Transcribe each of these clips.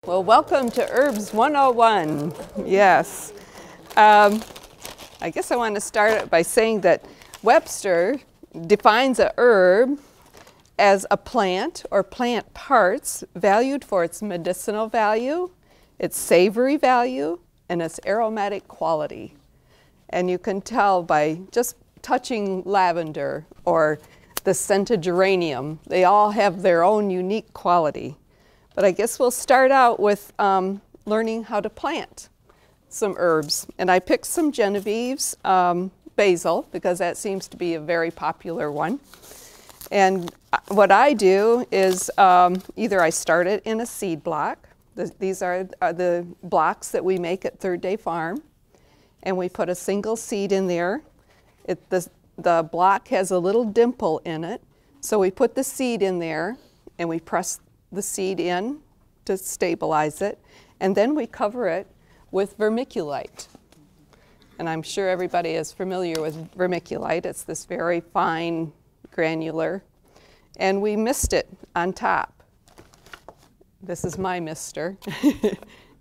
Well, welcome to Herbs 101. Yes. I guess I want to start by saying that Webster defines a herb as a plant or plant parts valued for its medicinal value, its savory value, and its aromatic quality. And you can tell by just touching lavender or the scented geranium. They all have their own unique quality. But I guess we'll start out with learning how to plant some herbs. And I picked some Genevieve's basil because that seems to be a very popular one. And what I do is either I start it in a seed block. These are the blocks that we make at Third Day Farm. And we put a single seed in there. The block has a little dimple in it. So we put the seed in there and we press the seed in to stabilize it. And then we cover it with vermiculite. And I'm sure everybody is familiar with vermiculite. It's this very fine granular. And we mist it on top. This is my mister.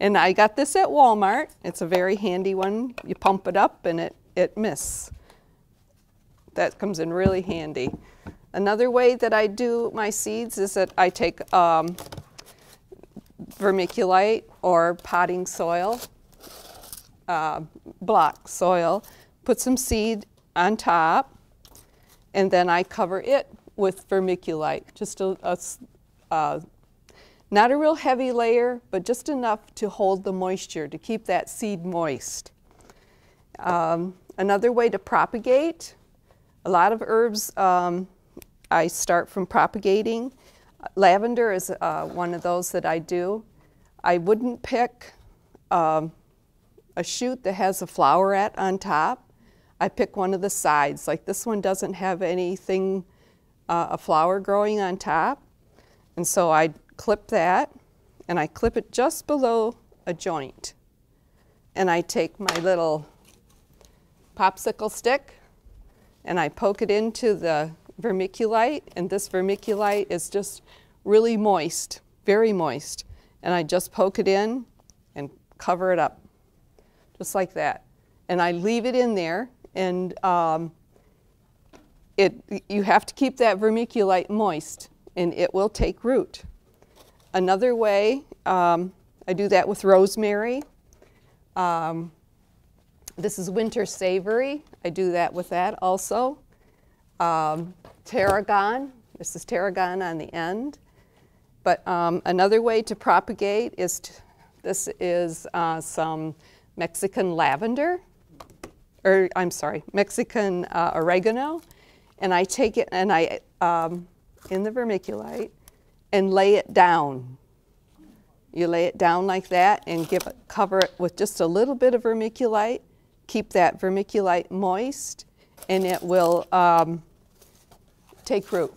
And I got this at Walmart. It's a very handy one. You pump it up and it mists. That comes in really handy. Another way that I do my seeds is that I take vermiculite or potting soil, block soil, put some seed on top, and then I cover it with vermiculite. Just not a real heavy layer, but just enough to hold the moisture, to keep that seed moist. Another way to propagate, a lot of herbs I start from propagating. Lavender is one of those that I do. I wouldn't pick a shoot that has a flowerette on top. I pick one of the sides. Like this one doesn't have anything, a flower growing on top. And so I clip that, and I clip it just below a joint. And I take my little popsicle stick, and I poke it into the vermiculite, and this vermiculite is just really moist, very moist. And I just poke it in and cover it up, just like that. And I leave it in there, and you have to keep that vermiculite moist, and it will take root. Another way, I do that with rosemary. This is winter savory. I do that with that also. Tarragon. This is tarragon on the end. But another way to propagate is, this is some Mexican lavender, or I'm sorry, Mexican oregano. And I take it and I, in the vermiculite, and lay it down. You lay it down like that and cover it with just a little bit of vermiculite. Keep that vermiculite moist, and it will take root.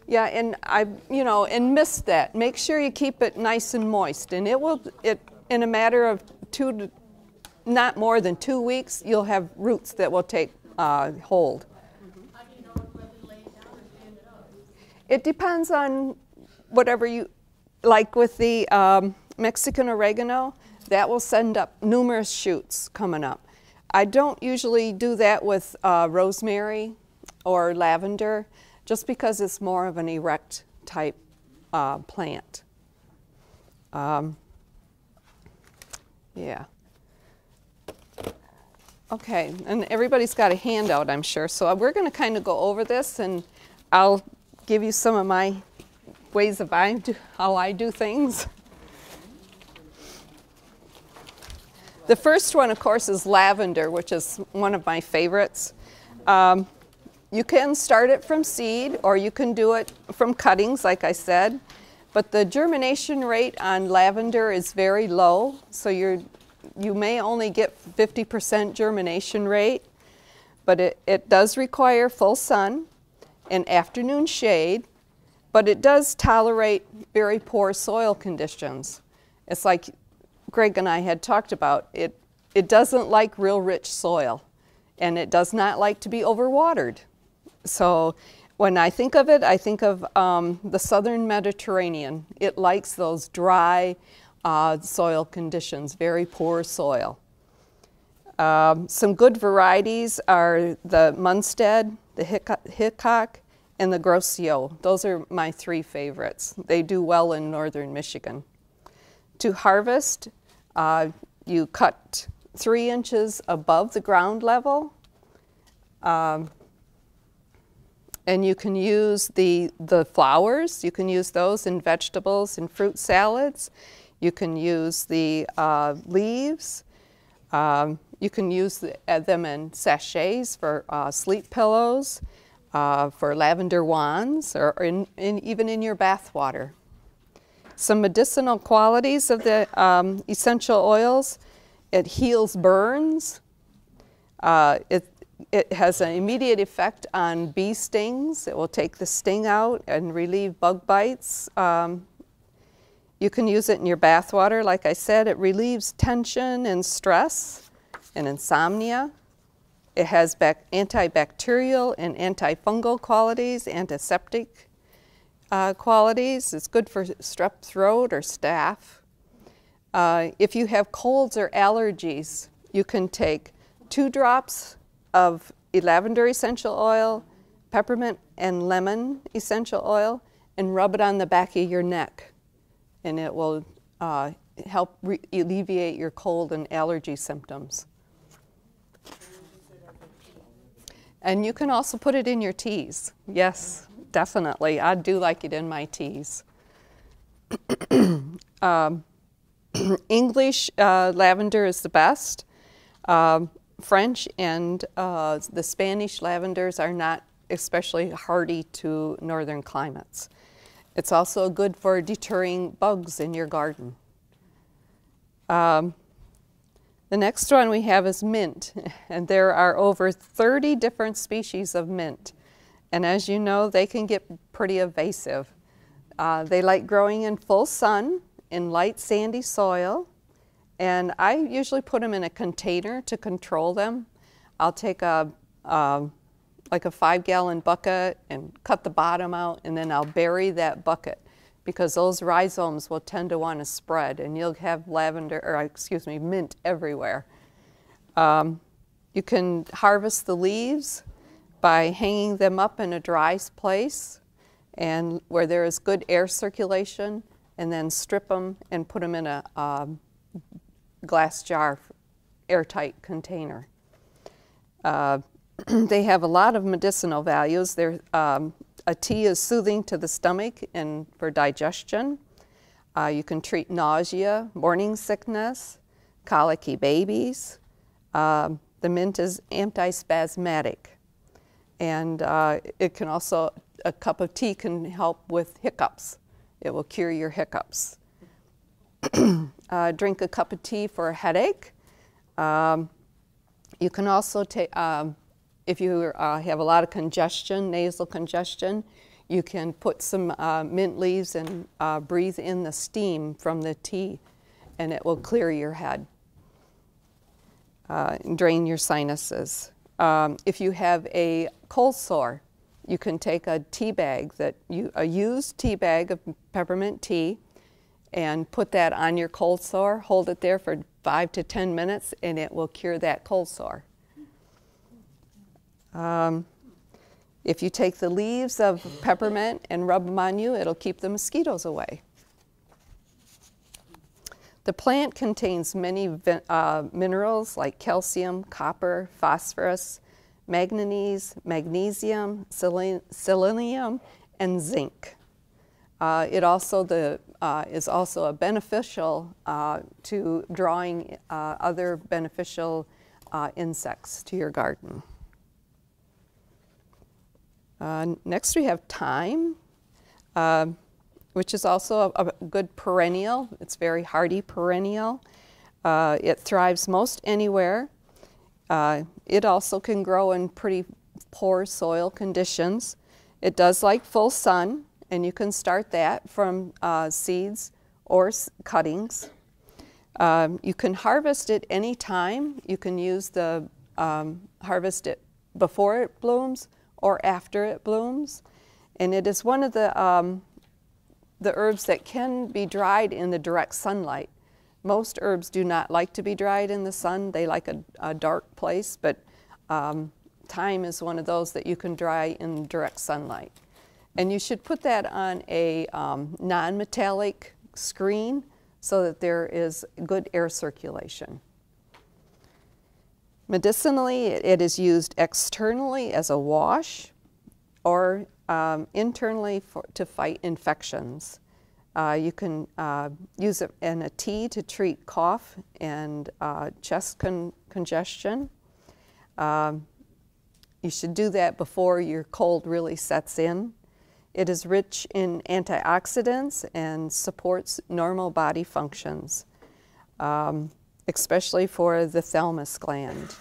Yeah, and and mist that. Make sure you keep it nice and moist, and in a matter of not more than 2 weeks, you'll have roots that will take hold. How do you know whether to lay it down or stand it up? It depends on whatever you like. With the Mexican oregano, that will send up numerous shoots coming up. I don't usually do that with rosemary or lavender, just because it's more of an erect type plant. Yeah. Okay, and everybody's got a handout, I'm sure. So we're going to kind of go over this, and I'll give you some of my ways of how I do things. The first one, of course, is lavender, which is one of my favorites. You can start it from seed, or you can do it from cuttings, like I said. But the germination rate on lavender is very low, so you may only get 50% germination rate. But it does require full sun and afternoon shade, but it does tolerate very poor soil conditions. It's like Greg and I had talked about. It doesn't like real rich soil, and it does not like to be overwatered. So When I think of it, I think of the southern Mediterranean. It likes those dry soil conditions, very poor soil. Some good varieties are the Munstead, the Hickok, and the Grocio. Those are my three favorites. They do well in northern Michigan. To harvest, you cut 3 inches above the ground level. And you can use the flowers. You can use those in vegetables and fruit salads. You can use the leaves. You can use them in sachets for sleep pillows, for lavender wands, or even in your bath water. Some medicinal qualities of the essential oils: it heals burns. It has an immediate effect on bee stings. It will take the sting out and relieve bug bites. You can use it in your bath water. Like I said, it relieves tension and stress and insomnia. It has antibacterial and antifungal qualities, antiseptic qualities. It's good for strep throat or staph. If you have colds or allergies, you can take 2 drops of lavender essential oil, peppermint and lemon essential oil, and rub it on the back of your neck. And it will help alleviate your cold and allergy symptoms. And you can also put it in your teas. Yes, definitely. I do like it in my teas. English lavender is the best. French and the Spanish lavenders are not especially hardy to northern climates. It's also good for deterring bugs in your garden. The next one we have is mint, and there are over 30 different species of mint. And as you know, they can get pretty invasive. They like growing in full sun, in light sandy soil, and I usually put them in a container to control them. I'll take like a 5-gallon bucket and cut the bottom out, and then I'll bury that bucket because those rhizomes will tend to want to spread, and you'll have mint everywhere. You can harvest the leaves by hanging them up in a dry place and where there is good air circulation, and then strip them and put them in a glass jar, airtight container. They have a lot of medicinal values. A tea is soothing to the stomach and for digestion. You can treat nausea, morning sickness, colicky babies. The mint is antispasmodic, and it can also, a cup of tea can help with hiccups. It will cure your hiccups. Drink a cup of tea for a headache. You can also take, if you have a lot of congestion, nasal congestion, you can put some mint leaves and breathe in the steam from the tea, and it will clear your head and drain your sinuses. If you have a cold sore, you can take a tea bag, a used tea bag of peppermint tea, and put that on your cold sore, hold it there for 5 to 10 minutes, and it will cure that cold sore. If you take the leaves of peppermint and rub them on you, it'll keep the mosquitoes away. The plant contains many minerals like calcium, copper, phosphorus, manganese, magnesium, selenium, and zinc. It also is also a beneficial to drawing other beneficial insects to your garden. Next we have thyme, which is also a good perennial. It's very hardy perennial. It thrives most anywhere. It also can grow in pretty poor soil conditions. It does like full sun, and you can start that from seeds or cuttings. You can harvest it any time. You can use harvest it before it blooms or after it blooms. And it is one of the herbs that can be dried in the direct sunlight. Most herbs do not like to be dried in the sun. They like a dark place, but thyme is one of those that you can dry in direct sunlight. And you should put that on a non-metallic screen so that there is good air circulation. Medicinally, it is used externally as a wash or internally to fight infections. You can use it in a tea to treat cough and chest congestion. You should do that before your cold really sets in. It is rich in antioxidants and supports normal body functions, especially for the thalamus gland.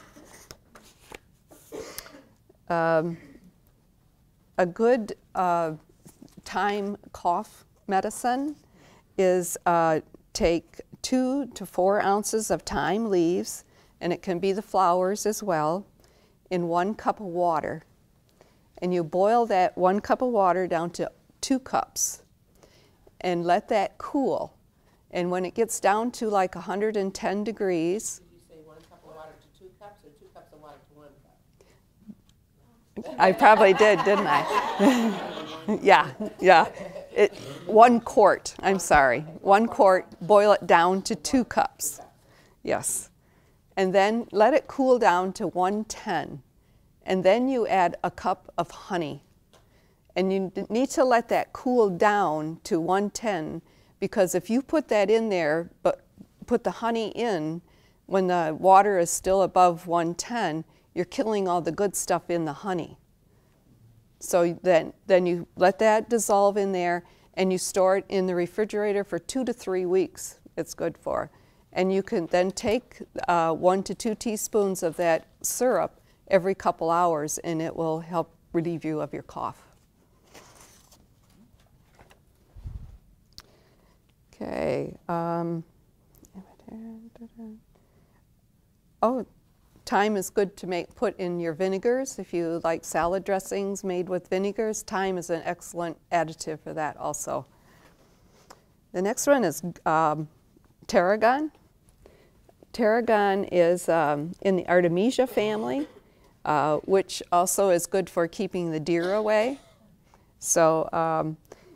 A good thyme cough medicine is take 2 to 4 ounces of thyme leaves, and it can be the flowers as well, in 1 cup of water. And you boil that 1 cup of water down to 2 cups and let that cool. And when it gets down to like 110 degrees. Did you say 1 cup of water to 2 cups or 2 cups of water to 1 cup? I probably did, didn't I? Yeah. 1 quart, I'm sorry. 1 quart, boil it down to 2 cups. Yes. And then let it cool down to 110. And then you add a cup of honey. And you need to let that cool down to 110, because if you put that in there, but put the honey in when the water is still above 110, you're killing all the good stuff in the honey. So then you let that dissolve in there, and you store it in the refrigerator for 2 to 3 weeks. It's good for. And you can then take 1 to 2 teaspoons of that syrup every couple hours, and it will help relieve you of your cough. Okay. Thyme is good to put in your vinegars. If you like salad dressings made with vinegars, thyme is an excellent additive for that also. The next one is tarragon. Tarragon is in the Artemisia family, which also is good for keeping the deer away. So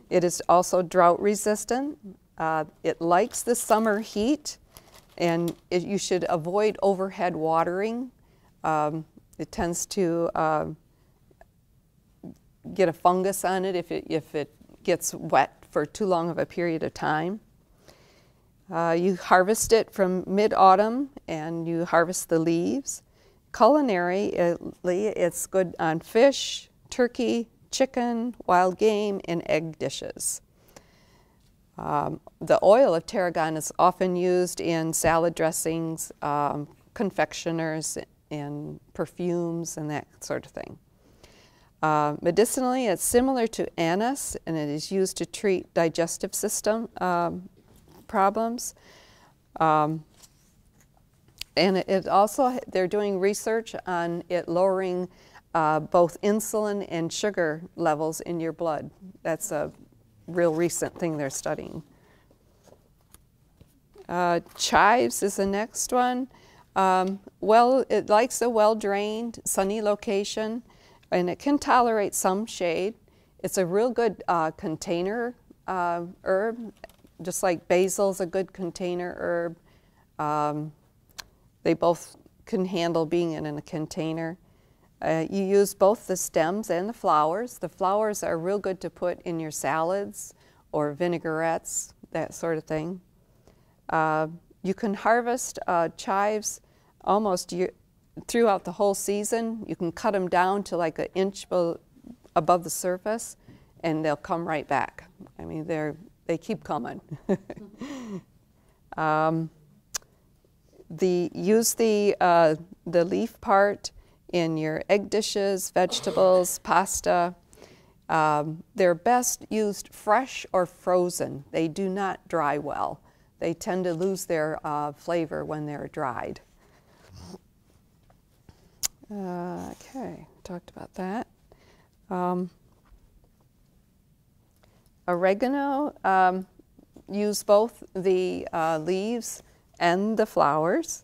it is also drought resistant. It likes the summer heat, and you should avoid overhead watering. It tends to get a fungus on it if it gets wet for too long of a period of time. You harvest it from mid-autumn, and you harvest the leaves. Culinarily, it's good on fish, turkey, chicken, wild game, and egg dishes. The oil of tarragon is often used in salad dressings, confectioners, and perfumes, and that sort of thing. Medicinally, it's similar to anise, and it is used to treat digestive system problems. And it also, they're doing research on it lowering both insulin and sugar levels in your blood. That's a real recent thing they're studying. Chives is the next one. It likes a well-drained, sunny location, and it can tolerate some shade. It's a real good container herb, just like basil's a good container herb. They both can handle being in a container. You use both the stems and the flowers. The flowers are real good to put in your salads or vinaigrettes, that sort of thing. You can harvest chives almost throughout the whole season. You can cut them down to like 1 inch above the surface, and they'll come right back. I mean, they keep coming. Use the leaf part in your egg dishes, vegetables, pasta. They're best used fresh or frozen. They do not dry well. They tend to lose their flavor when they're dried. Okay, talked about that. Oregano, use both the leaves and the flowers.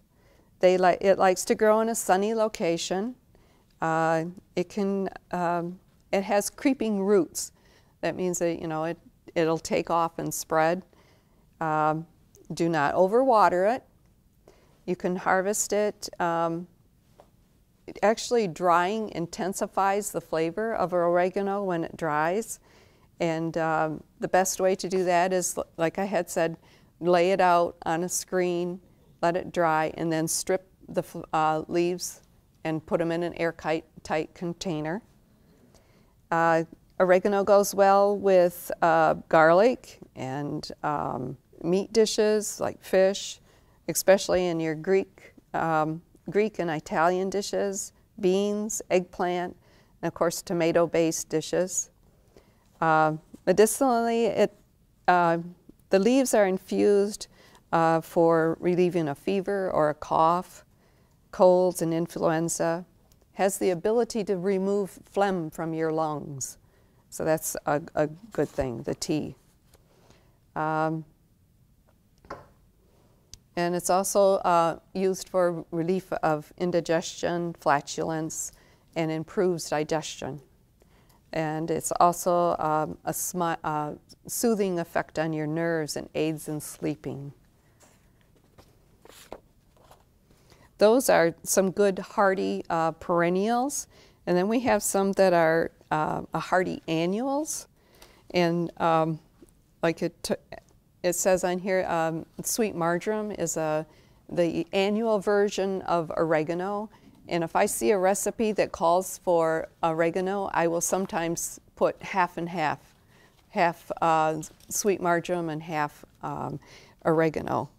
It likes to grow in a sunny location. It has creeping roots. That means that, you know, it'll take off and spread. Do not overwater it. You can harvest it. Actually, drying intensifies the flavor of oregano when it dries. And the best way to do that is, like I had said, lay it out on a screen, let it dry, and then strip the leaves and put them in an airtight container. Oregano goes well with garlic and meat dishes like fish, especially in your Greek and Italian dishes, beans, eggplant, and of course tomato-based dishes. Medicinally, the leaves are infused for relieving a fever or a cough, colds and influenza. Has the ability to remove phlegm from your lungs. So that's a good thing, the tea. And it's also used for relief of indigestion, flatulence, and improves digestion. And it's also a soothing effect on your nerves and aids in sleeping. Those are some good hardy perennials. And then we have some that are hardy annuals. And like it says on here, sweet marjoram is the annual version of oregano. And if I see a recipe that calls for oregano, I will sometimes put half and half, half sweet marjoram and half oregano.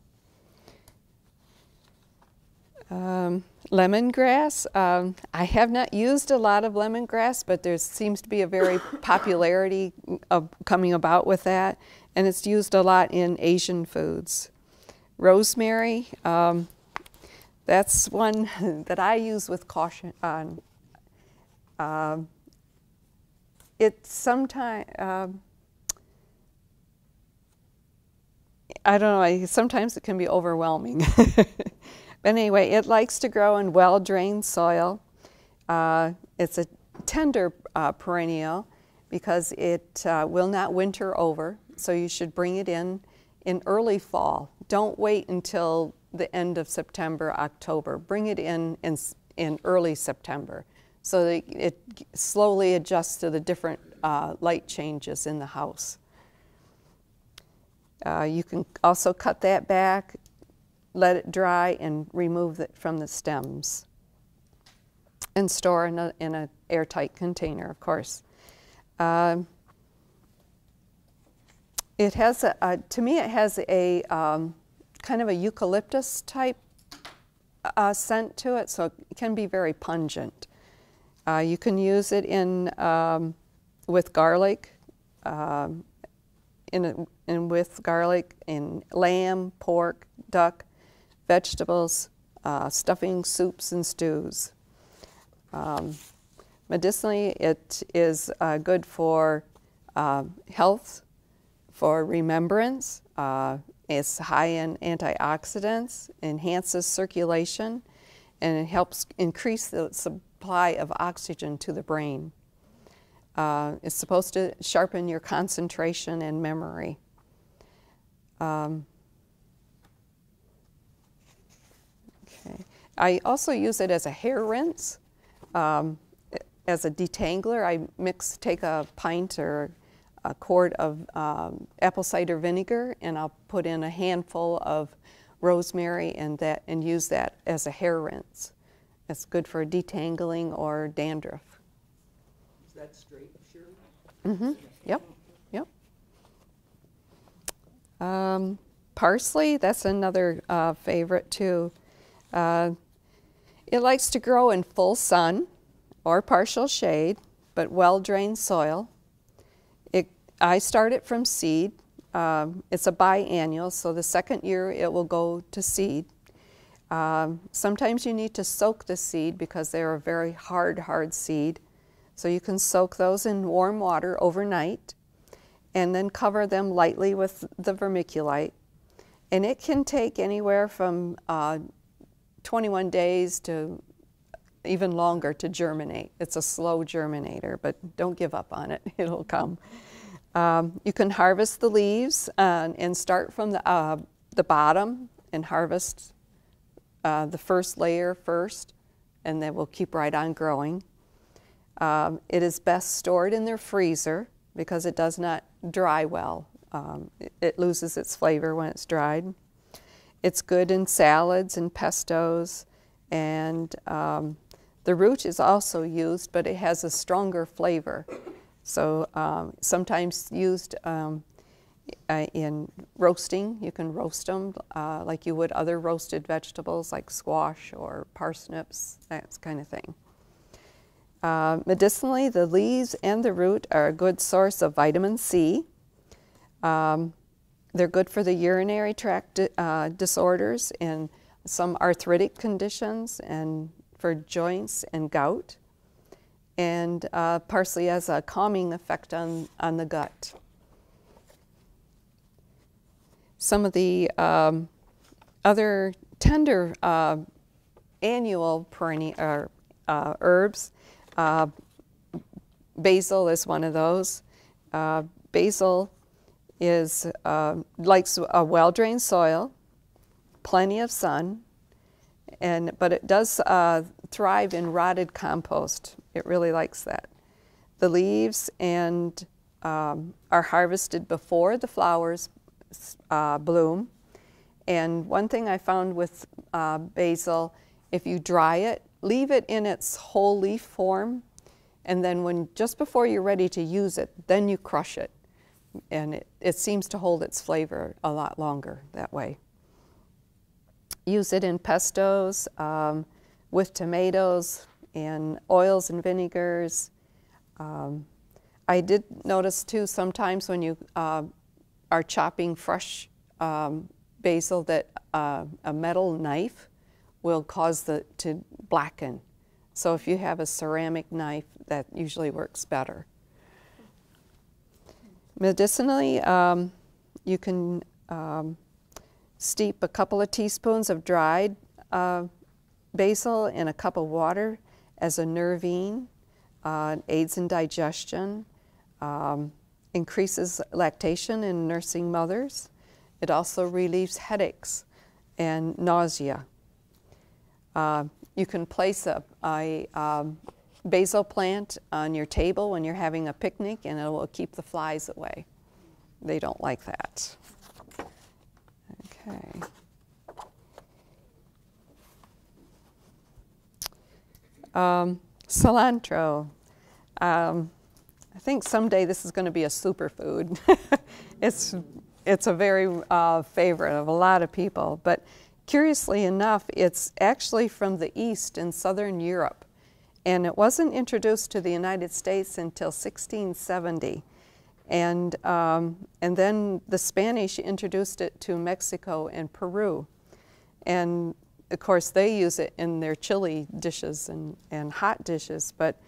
Lemongrass, I have not used a lot of lemongrass, but there seems to be a very popularity of coming about with that, and it's used a lot in Asian foods. Rosemary, that's one that I use with caution. It's sometimes, I don't know, sometimes it can be overwhelming. But anyway, it likes to grow in well-drained soil. It's a tender perennial because it will not winter over, so you should bring it in early fall. Don't wait until the end of September, October. Bring it in early September so that it slowly adjusts to the different light changes in the house. You can also cut that back, let it dry, and remove it from the stems. And store in an airtight container, of course. It has, to me, it has a kind of a eucalyptus type scent to it, so it can be very pungent. You can use it in with garlic, with garlic in lamb, pork, duck, vegetables, stuffing, soups, and stews. Medicinally, it is good for health, for remembrance. It's high in antioxidants, enhances circulation, and it helps increase the supply of oxygen to the brain. It's supposed to sharpen your concentration and memory. Okay. I also use it as a hair rinse. As a detangler, I take a pint or a quart of apple cider vinegar, and I'll put in a handful of rosemary and use that as a hair rinse. It's good for detangling or dandruff. Is that straight, Shirley? Mm-hmm. Yep. Yep. Parsley, that's another favorite too. It likes to grow in full sun or partial shade, but well-drained soil. I start it from seed. It's a biannual, so the second year it will go to seed. Sometimes you need to soak the seed because they're a very hard seed. So you can soak those in warm water overnight and then cover them lightly with the vermiculite. And it can take anywhere from 21 days to even longer to germinate. It's a slow germinator, but don't give up on it. It'll come. You can harvest the leaves and start from the bottom and harvest the first layer first, and then we'll keep right on growing. It is best stored in their freezer because it does not dry well. It loses its flavor when it's dried. It's good in salads and pestos, and the root is also used, but it has a stronger flavor. So sometimes used in roasting. You can roast them like you would other roasted vegetables like squash or parsnips, that kind of thing. Medicinally, the leaves and the root are a good source of vitamin C. They're good for the urinary tract disorders and some arthritic conditions and for joints and gout, and parsley has a calming effect on the gut. Some of the other tender annual perennial herbs, basil is one of those. Basil is likes a well-drained soil, plenty of sun, but it does thrive in rotted compost. It really likes that. The leaves are harvested before the flowers bloom. And one thing I found with basil, if you dry it, leave it in its whole leaf form, and then just before you're ready to use it, then you crush it. And it seems to hold its flavor a lot longer that way. Use it in pestos, with tomatoes, and oils and vinegars. I did notice too sometimes when you are chopping fresh basil that a metal knife will cause to blacken. So if you have a ceramic knife, that usually works better. Medicinally, you can steep a couple of teaspoons of dried basil in a cup of water as a nervine. Aids in digestion, increases lactation in nursing mothers. It also relieves headaches and nausea. You can place a basil plant on your table when you're having a picnic, and it will keep the flies away. They don't like that. Okay. Cilantro. I think someday this is going to be a superfood. It's a very favorite of a lot of people, but curiously enough, it's actually from the East in Southern Europe, and it wasn't introduced to the United States until 1670, and then the Spanish introduced it to Mexico and Peru, and of course they use it in their chili dishes and hot dishes, but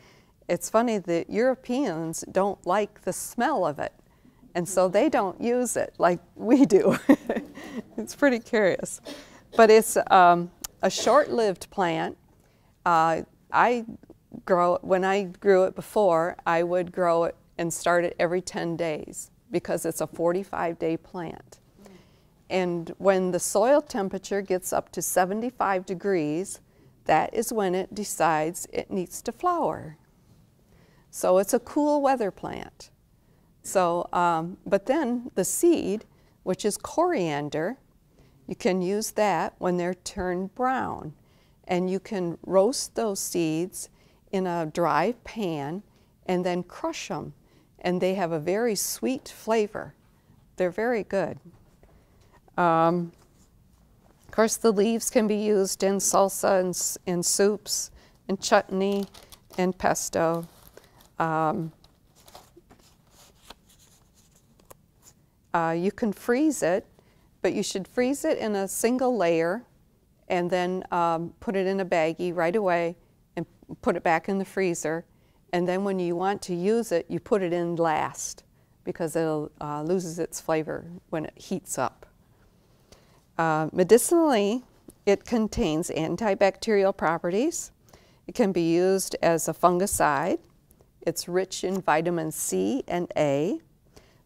it's funny that Europeans don't like the smell of it, and so they don't use it like we do. It's pretty curious. But it's a short-lived plant. When I grew it before, I would grow it and start it every 10 days because it's a 45-day plant. And when the soil temperature gets up to 75 degrees, that is when it decides it needs to flower. So it's a cool weather plant. So, but then the seed, which is coriander, you can use that when they're turned brown. And you can roast those seeds in a dry pan and then crush them. And they have a very sweet flavor. They're very good. Of course, the leaves can be used in salsa and in soups, and chutney, and pesto. You can freeze it, but you should freeze it in a single layer and then put it in a baggie right away and put it back in the freezer and then when you want to use it, you put it in last because it loses its flavor when it heats up. Medicinally, it contains antibacterial properties. It can be used as a fungicide. It's rich in vitamin C and A.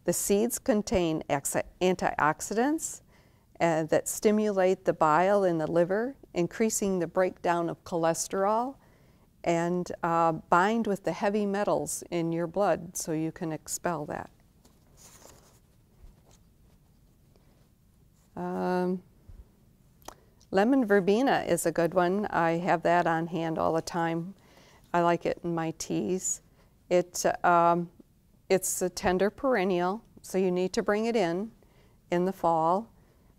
The seeds contain antioxidants that stimulate the bile in the liver, increasing the breakdown of cholesterol, and bind with the heavy metals in your blood so you can expel that. Lemon verbena is a good one. I have that on hand all the time. I like it in my teas. It's a tender perennial, so you need to bring it in the fall.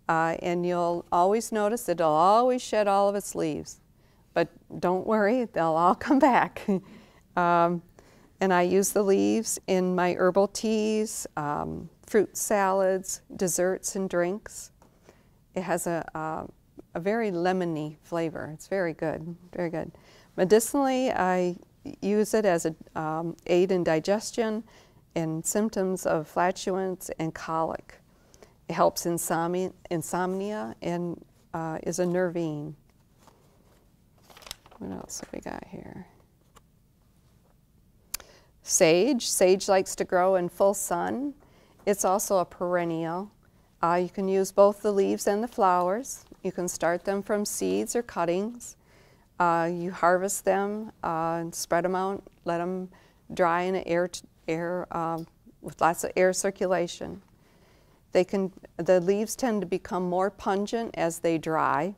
And you'll always notice it'll always shed all of its leaves. But don't worry, they'll all come back. And I use the leaves in my herbal teas, fruit salads, desserts, and drinks. It has a very lemony flavor. It's very good, very good. Medicinally, I use it as an aid in digestion and symptoms of flatulence and colic. It helps insomnia and is a nervine. What else have we got here? Sage. Sage likes to grow in full sun. It's also a perennial. You can use both the leaves and the flowers. You can start them from seeds or cuttings. You harvest them and spread them out, let them dry in air with lots of air circulation. The leaves tend to become more pungent as they dry,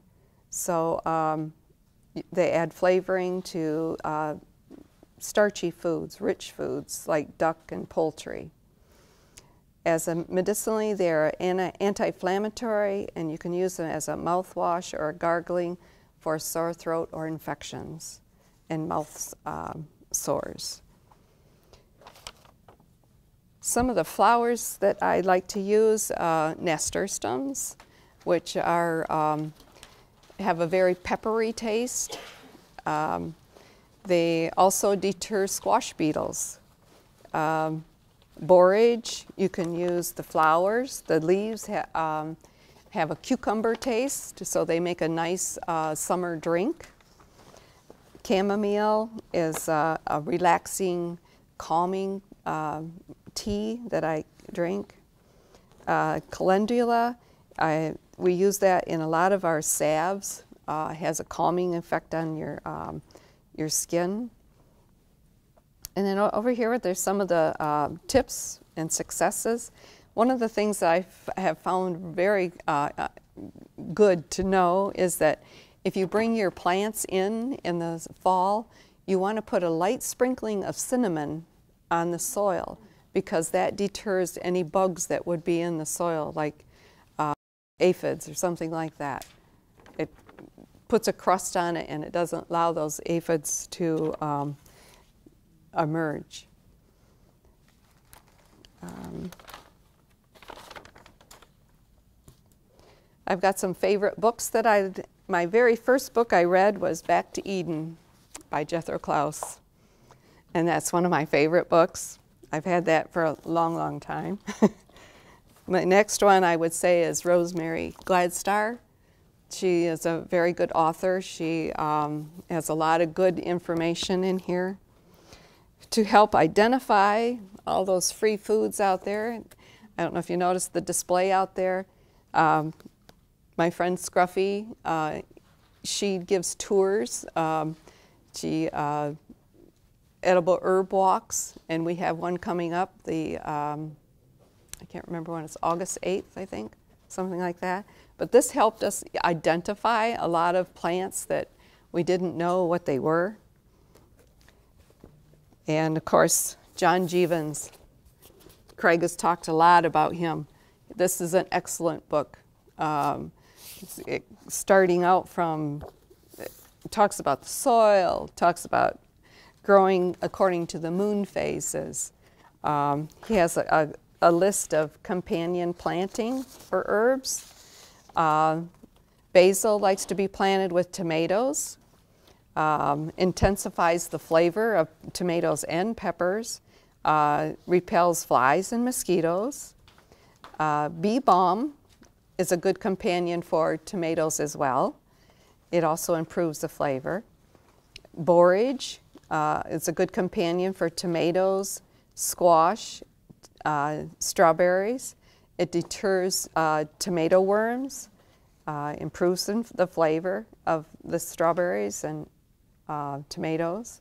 so they add flavoring to starchy foods, rich foods like duck and poultry. Medicinally, they're anti-inflammatory, and you can use them as a mouthwash or a gargling for sore throat or infections and mouth sores. Some of the flowers that I like to use, nasturtiums, which are have a very peppery taste. They also deter squash beetles. Borage, you can use the flowers. The leaves have a cucumber taste, so they make a nice summer drink. Chamomile is a relaxing, calming tea that I drink. Calendula, we use that in a lot of our salves. It has a calming effect on your skin. And then over here, there's some of the tips and successes. One of the things that I have found very good to know is that if you bring your plants in the fall, you want to put a light sprinkling of cinnamon on the soil because that deters any bugs that would be in the soil, like aphids or something like that. It puts a crust on it and it doesn't allow those aphids to emerge. I've got some favorite books that my very first book I read was Back to Eden by Jethro Klaus. And that's one of my favorite books. I've had that for a long, long time. My next one I would say is Rosemary Gladstar. She is a very good author. She has a lot of good information in here to help identify all those free foods out there. I don't know if you noticed the display out there. My friend Scruffy, she gives tours. Edible herb walks, and we have one coming up, I can't remember when, it's August 8th, I think, something like that. But this helped us identify a lot of plants that we didn't know what they were. And of course, John Jeavons. Craig has talked a lot about him. This is an excellent book. Starting out from, it talks about the soil, talks about growing according to the moon phases. He has a list of companion planting for herbs. Basil likes to be planted with tomatoes. intensifies the flavor of tomatoes and peppers, repels flies and mosquitoes. Bee balm is a good companion for tomatoes as well. It also improves the flavor. Borage is a good companion for tomatoes, squash, strawberries. It deters tomato worms, improves the flavor of the strawberries and tomatoes.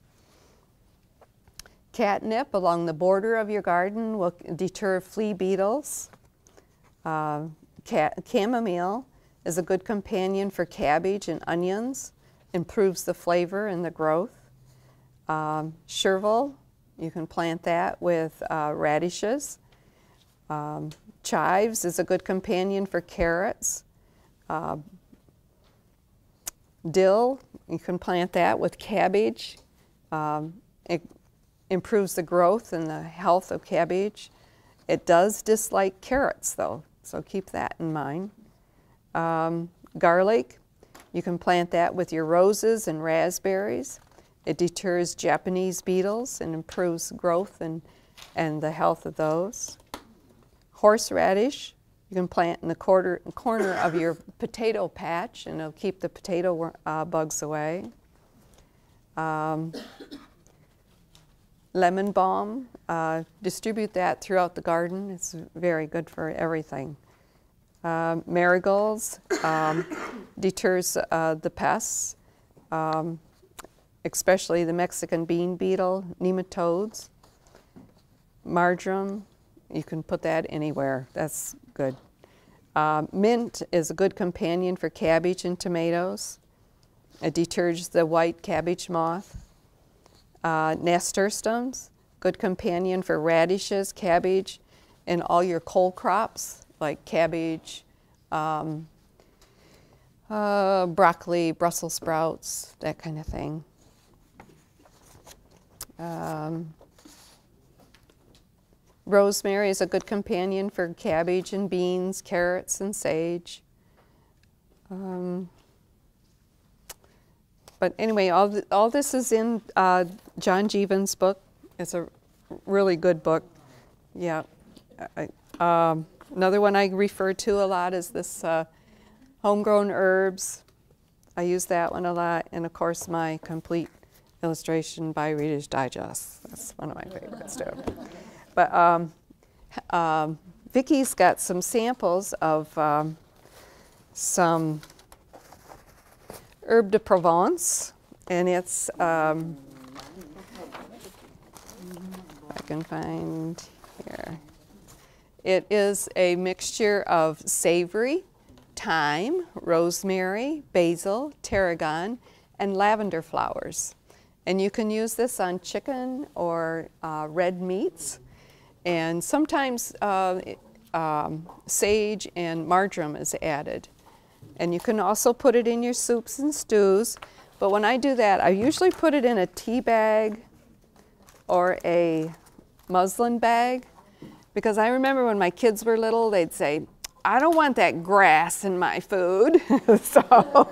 Catnip along the border of your garden will deter flea beetles. Chamomile is a good companion for cabbage and onions, improves the flavor and the growth. Chervil, you can plant that with radishes. Chives is a good companion for carrots. Dill, you can plant that with cabbage. It improves the growth and the health of cabbage. It does dislike carrots though, so keep that in mind. Garlic, you can plant that with your roses and raspberries. It deters Japanese beetles and improves growth and the health of those. Horseradish, you can plant in the corner of your potato patch and it'll keep the potato bugs away. Lemon balm, distribute that throughout the garden. It's very good for everything. Marigolds, deters the pests, especially the Mexican bean beetle, nematodes. Marjoram, you can put that anywhere. That's good. Mint is a good companion for cabbage and tomatoes. It deters the white cabbage moth. Nasturtiums, good companion for radishes, cabbage, and all your cole crops like cabbage, broccoli, Brussels sprouts, that kind of thing. Rosemary is a good companion for cabbage and beans, carrots and sage. But anyway, all this is in John Jeevan's book. It's a really good book. Yeah. Another one I refer to a lot is this Homegrown Herbs. I use that one a lot. And of course, my complete illustration by Reader's Digest. That's one of my favorites too. But Vicky's got some samples of some Herbe de Provence, and it's, I can find here. It is a mixture of savory, thyme, rosemary, basil, tarragon, and lavender flowers. And you can use this on chicken or red meats. And sometimes sage and marjoram is added. And you can also put it in your soups and stews. But when I do that, I usually put it in a tea bag or a muslin bag. Because I remember when my kids were little, they'd say, I don't want that grass in my food. So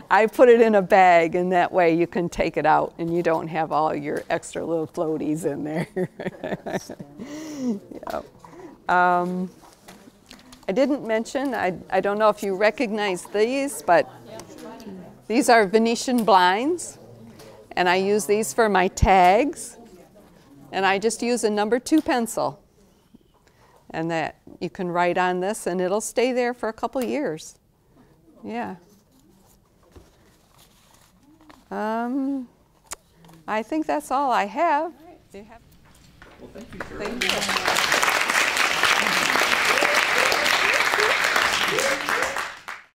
I put it in a bag, and that way you can take it out and you don't have all your extra little floaties in there. Yep. I didn't mention, I don't know if you recognize these, but these are Venetian blinds, and I use these for my tags, and I just use a number 2 pencil, and that you can write on this, and it'll stay there for a couple years. Yeah. I think that's all I have. Do you have? Well, thank you, Shirley. Thank you.